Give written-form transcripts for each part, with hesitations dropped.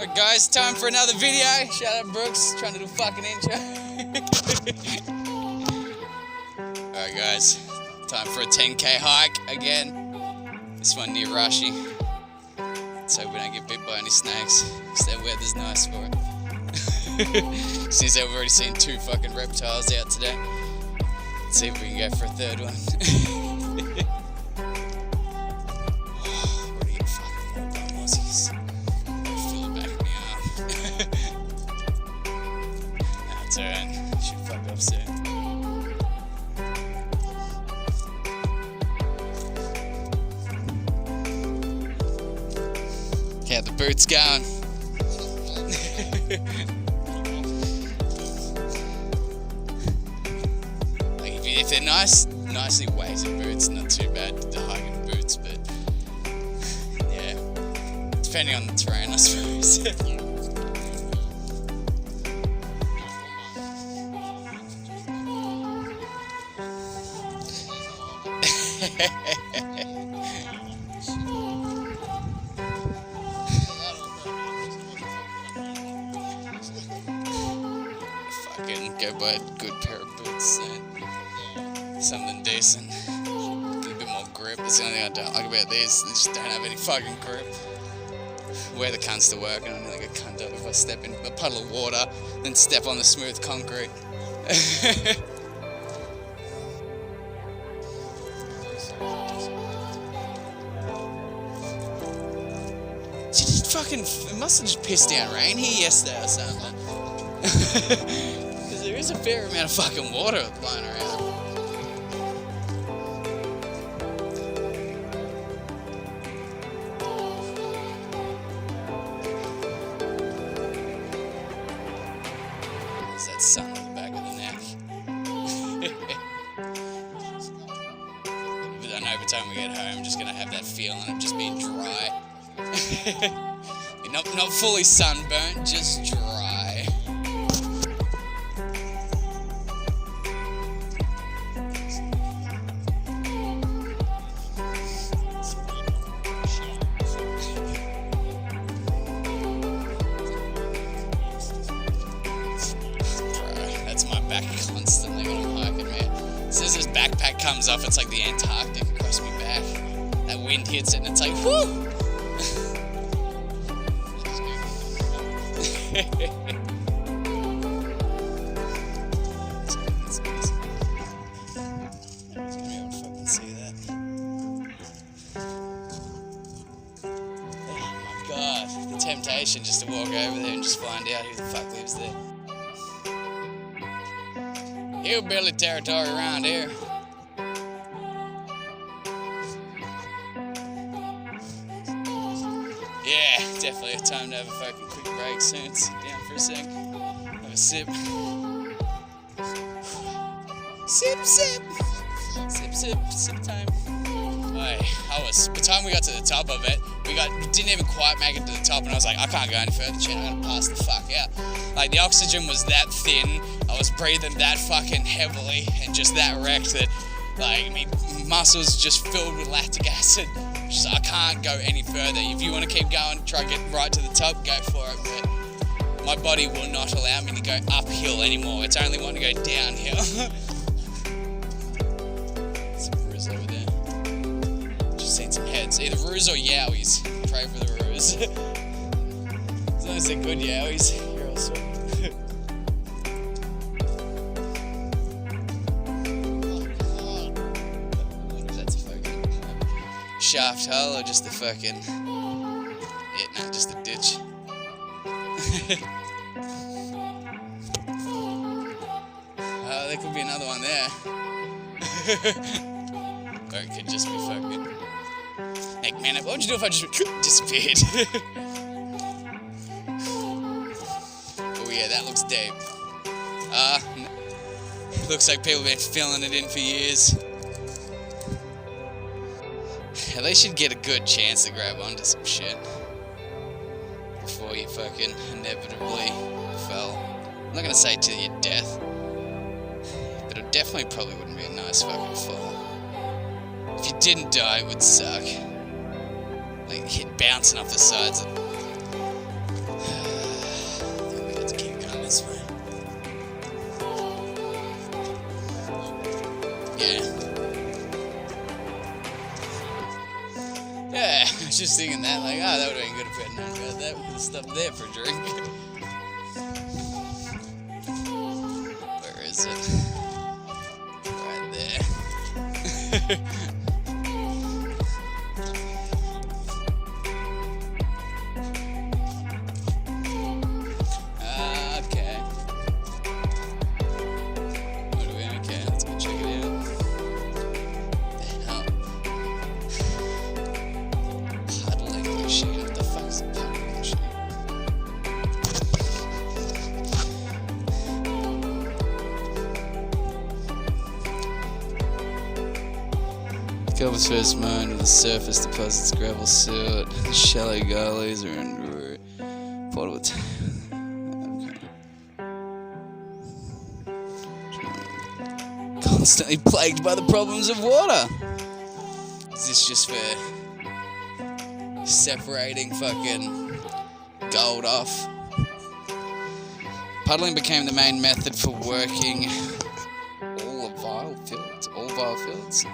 Alright guys, time for another video. Shout out Brooks, trying to do a fucking intro. Alright guys, time for a 10k hike again. This one near Rushy. Let's hope we don't get bit by any snakes, because that weather's nice for it. Seems that we've already seen 2 fucking reptiles out today. Let's see if we can go for a 3rd one. That's alright, should fuck off soon. Okay, the boots going. Like if they're nicely weighted boots, not too bad to hike in boots, but yeah, depending on the terrain, I suppose. Fucking go buy a good pair of boots and something decent. Get a bit more grip. That's the only thing I don't like about these. They just don't have any fucking grip. Where the cunts to work, and I'm like a cunt up if I step in a puddle of water, then step on the smooth concrete. It must have just pissed down rain here yesterday or something. Because there is a fair amount of fucking water flying around. There's that sun on the back of the neck. But I know by the time we get home, I'm just going to have that feeling of just being dry. Not fully sunburnt, just dry. Bro, that's my back constantly when I'm hiking, man. As soon as this backpack comes off, it's like the Antarctic across my back. That wind hits it and it's like, whoo! Temptation just to walk over there and just find out who the fuck lives there. Hillbilly territory around here. Yeah, definitely a time to have a fucking quick break soon. Sit down for a sec. Have a sip. Sip time. By the time we got to the top of it, didn't even quite make it to the top, and I was like, I can't go any further, Chan, I'm gonna pass the fuck out. Like, the oxygen was that thin, I was breathing that fucking heavily, and just that wrecked that, like, my muscles just filled with lactic acid. Just, I can't go any further. If you want to keep going, try to get right to the top, go for it, but my body will not allow me to go uphill anymore. It's only wanting to go downhill. Over there. Just seen some heads. Either Whroos or Yowies. Pray for the Whroos. As long as they're good Yowies, you're all sweet. That's a fucking shaft hole or just a fucking... Yeah, no, just a ditch. Oh, there could be another one there. Or it could just be fucking... Heck, man, what would you do if I just disappeared? Oh yeah, that looks deep. Looks like people have been filling it in for years. At least you'd get a good chance to grab onto some shit before you fucking inevitably fell. I'm not gonna say to your death, but it definitely probably wouldn't be a nice fucking fall. If you didn't die, it would suck. Like, bouncing off the sides of... was just thinking that, like, oh, that would have been good if we had known about that. We could have stopped there for a drink. Where is it? Right there. Okay. What do we? Okay, let's go check it out. Puddling machine. What the fuck's a puddling machine? Covers first mine with the surface deposits gravel silt, shallow gullies are in potable. Constantly plagued by the problems of water. Is this just for separating fucking gold off? Puddling became the main method for working all vile fields.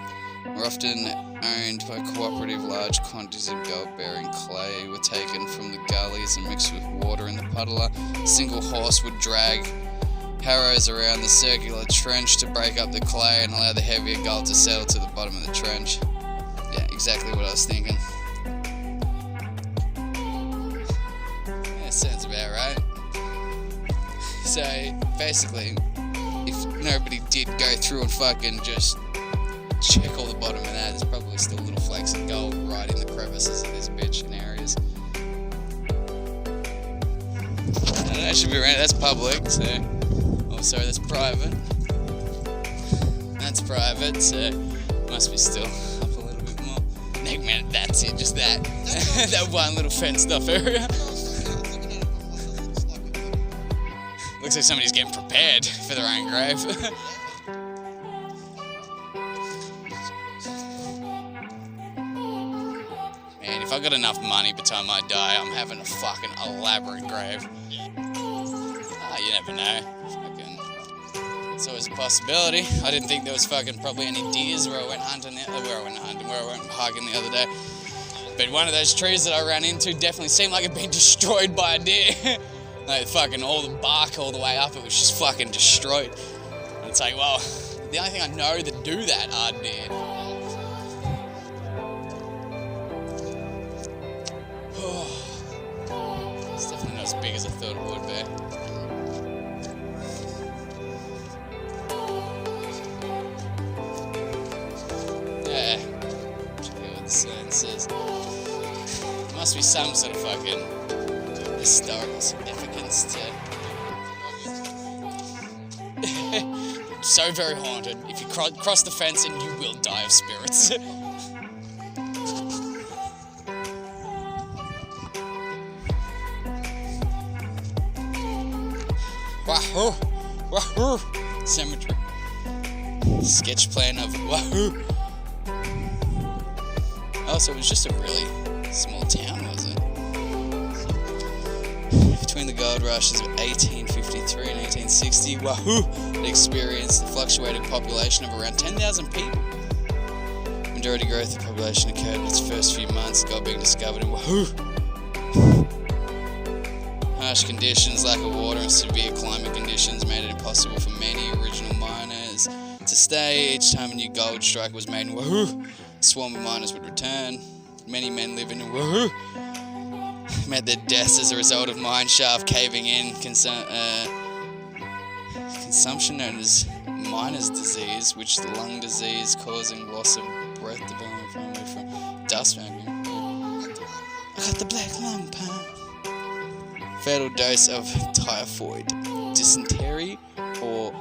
Were often owned by cooperative. Large quantities of gold-bearing clay were taken from the gullies and mixed with water in the puddler. A single horse would drag harrows around the circular trench to break up the clay and allow the heavier gold to settle to the bottom of the trench. Yeah, exactly what I was thinking. Yeah, sounds about right. So, basically, if nobody did go through and fucking just check all the bottom of that, there's probably still little flakes of gold right in the crevices of this bitch in areas. And that should be around. That's public, so. Oh, sorry, that's private. That's private, so must be still up a little bit more. Neck man, that's it, just that. That one little fenced off area. Looks like somebody's getting prepared for their own grave. Man, if I got enough money by the time I die, I'm having a fucking elaborate grave. You never know. Fucking, it's always a possibility. I didn't think there was fucking probably any deers where I went hiking the other day. But one of those trees that I ran into definitely seemed like it'd been destroyed by a deer. Like fucking all the bark all the way up, it was just fucking destroyed. And it's like, well, the only thing I know that do that are deer. It's definitely not as big as I thought it would be. Yeah. Check out what the sign says. There must be some sort of fucking historical significance to so very haunted. If you cross the fence and you will die of spirits. Wahoo! Wahoo! Cemetery. Sketch plan of Wahoo! Oh, so it was just a really small town, was it? Between the gold rushes of 1853 and 1860, Wahoo! It experienced a fluctuating population of around 10,000 people. Majority growth of population occurred in its first few months, gold being discovered in Wahoo! Harsh conditions, lack of water, and severe climate conditions made it impossible for many original miners to stay. Each time a new gold strike was made in Wahoo, a swarm of miners would return. Many men living in Wahoo met their deaths as a result of mine shaft caving in. Consumption known as miner's disease, which is the lung disease causing loss of breath development primarily from dust magnet. I got the black lung, pal. Fatal dose of typhoid, dysentery, or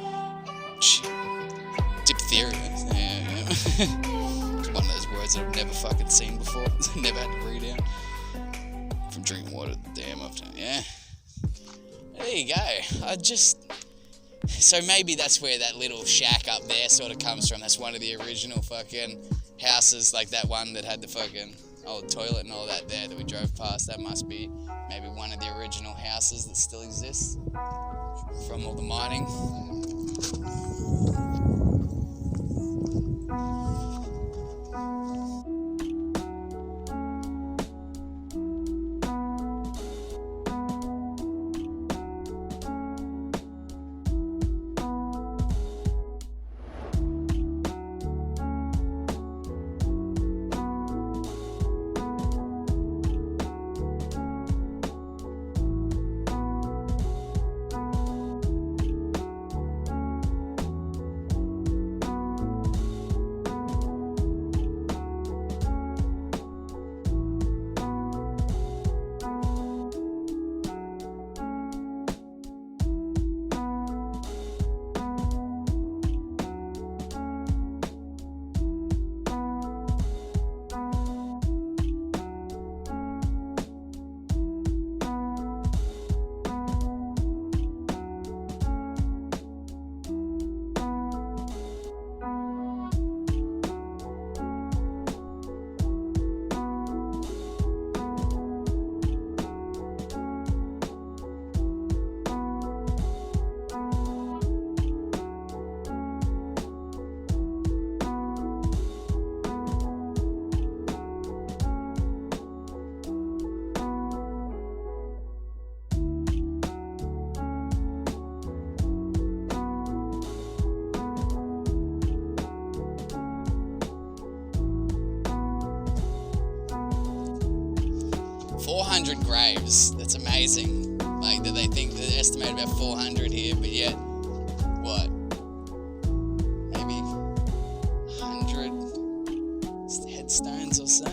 diphtheria. Yeah. It's one of those words that I've never fucking seen before. Never had to read out. From drinking water at the dam after. Yeah. There you go. So maybe that's where that little shack up there sort of comes from. That's one of the original fucking houses, like that one that had the fucking old toilet and all that there that we drove past. That must be maybe one of the original houses that still exists from all the mining. 400 graves. That's amazing. Like, that they think they estimate about 400 here, but yet, what? Maybe 100 headstones or so.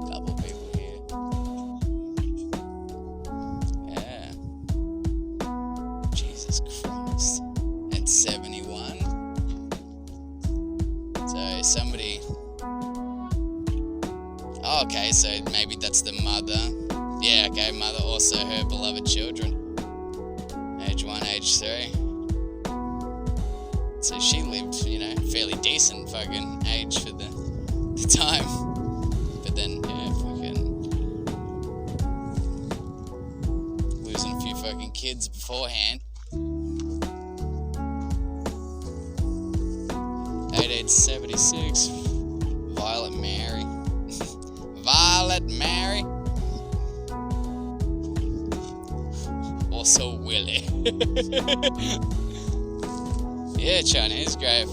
Couple people here. Yeah. Jesus Christ. And 71. So somebody. Oh, okay, so maybe that's the mother. Yeah, okay, mother, also her beloved children. Age 1, age 3. So she lived, fairly decent fucking age for the time. But then, yeah, fucking losing a few fucking kids beforehand. 1876, Violet Mary. Violet Mary. Also Willie. Yeah, Chinese grave.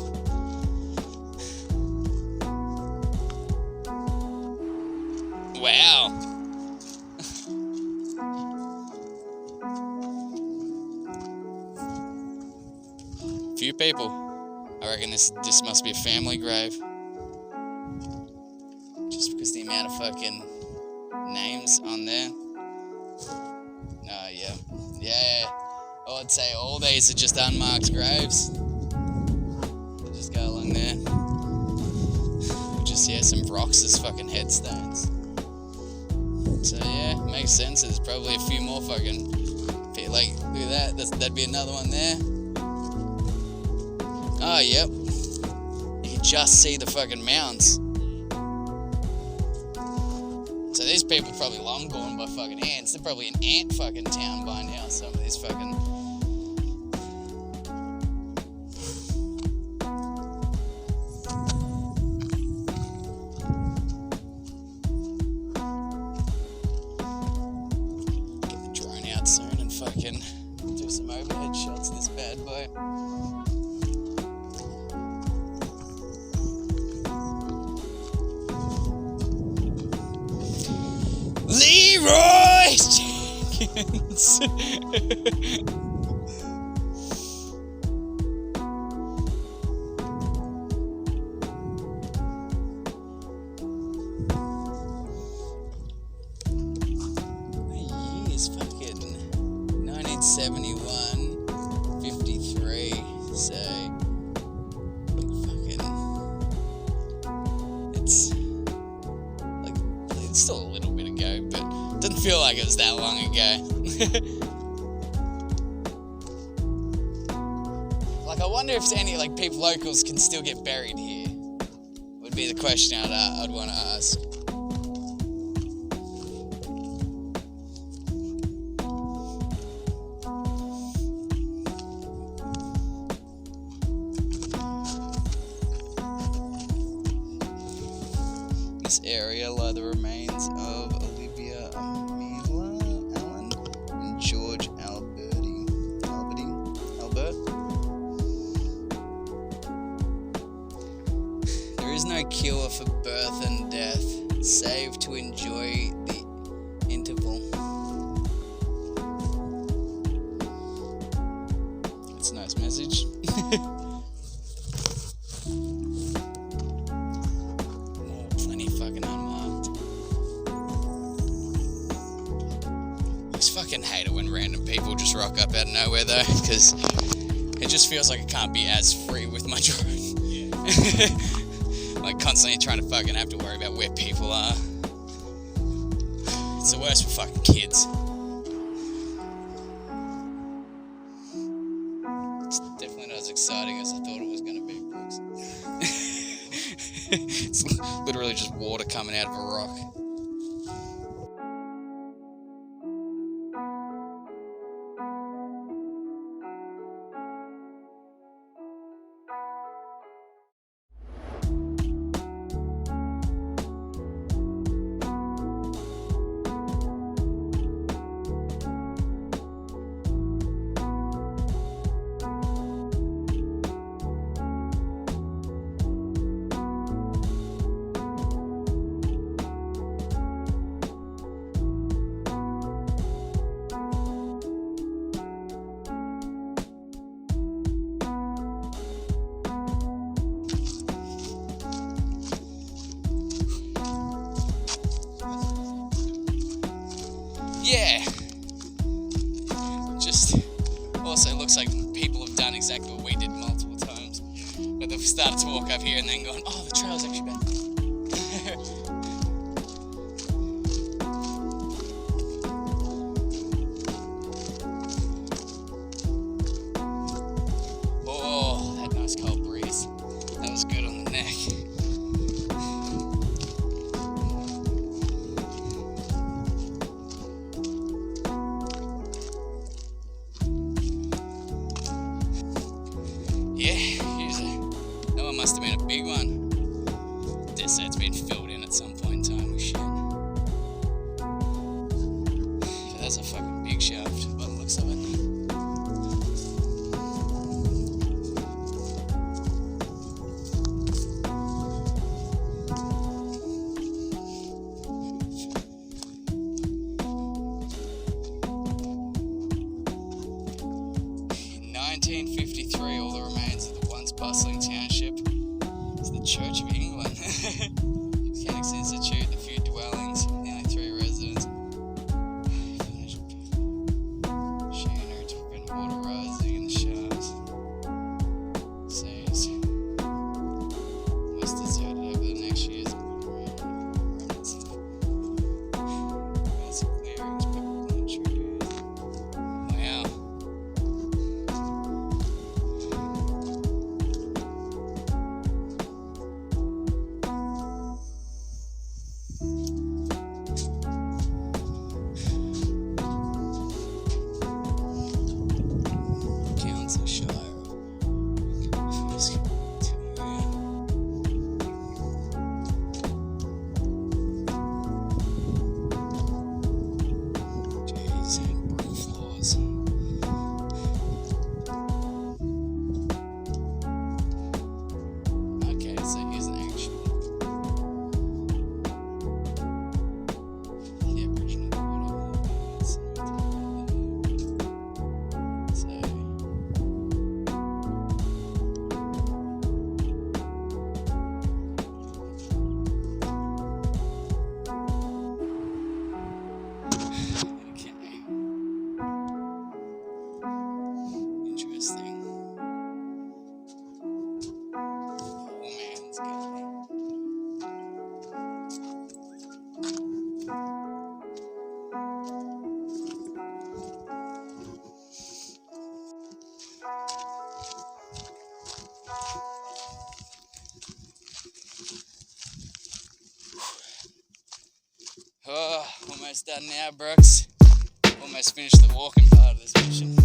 Wow. Few people. I reckon this must be a family grave. Just because the amount of fucking names on there. Yeah. Yeah. I'd say all these are just unmarked graves. I'll just go along there. Just, some rocks as fucking headstones. So, yeah, makes sense. There's probably a few more fucking... Like, look at that. That'd be another one there. Oh, yep. You can just see the fucking mounds. So these people are probably long gone by fucking ants. They're probably an ant fucking town by now. Some of these fucking... Get the drone out soon and fucking do some overhead shots of this bad boy. Leroy Jenkins. Years fucking 1971, 53. So fucking it's still a little bit ago, but it doesn't feel like it was that long ago. Like, I wonder if any people locals can still get buried here. Would be the question I'd want to ask. This area lie the remains of Olivia Amelia Allen and George Albert. There is no cure for birth and death, save to enjoy the interval. That's a nice message. I just fucking hate it when random people just rock up out of nowhere though, because it just feels like I can't be as free with my drone. Yeah. Like constantly trying to fucking have to worry about where people are. It's the worst for fucking kids. It's definitely not as exciting as I thought it was going to be, Brooks. It's literally just water coming out of a rock. yeah, just also looks like people have done exactly what we did multiple times. But they've started to walk up here and then gone, oh, the trail's actually better. Oh, that nice cold breeze. That was good on the neck. Yeah, that one must have been a big one. Dare say it's been filled in at some point in time with shit. But that's a fucking big shaft by the looks of it. In 1953, all the remains of the once bustling township is the Church of England. Mechanics Institute, a few dwellings, nearly 3 residents. Machinery to prevent water rising in the shafts. Says most deserted over the next years. Lots of clearings, pepper and trees. Wow. Oh, almost done now, Brooks. Almost finished the walking part of this mission.